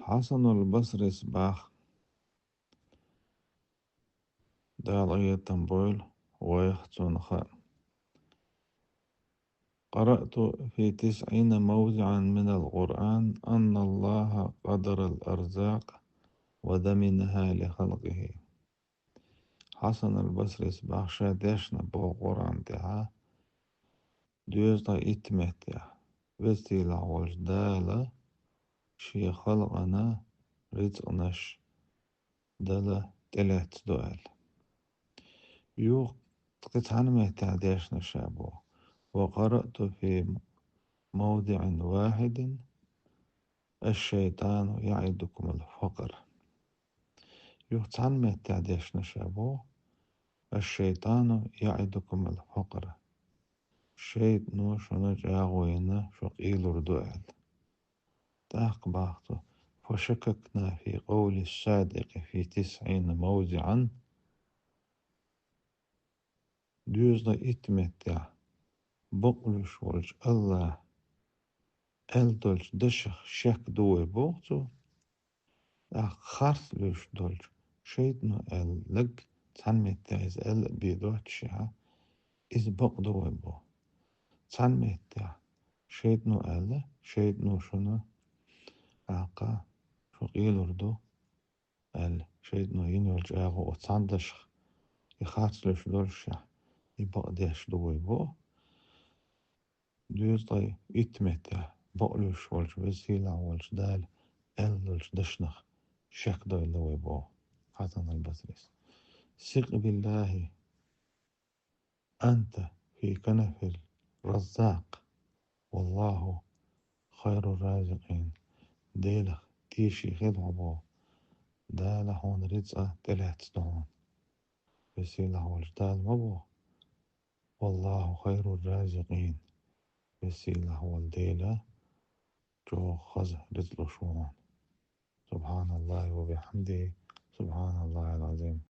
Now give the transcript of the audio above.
حسن البصري صباح داعية تنبويل ويختون خاء. قرأت في 90 موضعا من القرآن أن الله قدر الأرزاق وضمنها لخلقه. حسن البصري صباح شادشنا بو قرآن تاعه دوزنا إتمتع وستيلا وجدالة شي خلقنا رزقناش دالة تلات دوال يو قطعا مهتعداشنا شابو. وقرأت في موضع واحد الشيطان يعدكم الفقر. يقطعن مهتعداشنا شابو الشيطان يعدكم الفقر. شيط نو شنو جاغوينا شقيل ردوال تاق باختو. فشككنا في قول الصادق في 90 موضعا دوزنا إتمتع بقلش ولج الله الدولج دشخ شك دوي بوغتو خارث لوش دولج شيطنو لق تنمتع إز بيدوتشها إز بق دوي بو تنمتع شيطنو شيطنو شنو آقا شقيل ردو شيطنو ينولج آغو وتندشخ يخارث لوش دولشة يبق ديش دوي بو دوز طي يتمتع بقلوش ولش وزيلا ولش دال ولش دشنخ شك دوي دوي بو. حسن البصري ثق بالله أنت في كنف الرزاق والله خير الرازقين. ديلخ تيشي خدعو بو دال هون رزقه تلات دون وسيلا ولش دال مبو والله خير الرازقين وسيلا والديلة جو خزه رزق شون. سبحان الله وبحمده سبحان الله العظيم.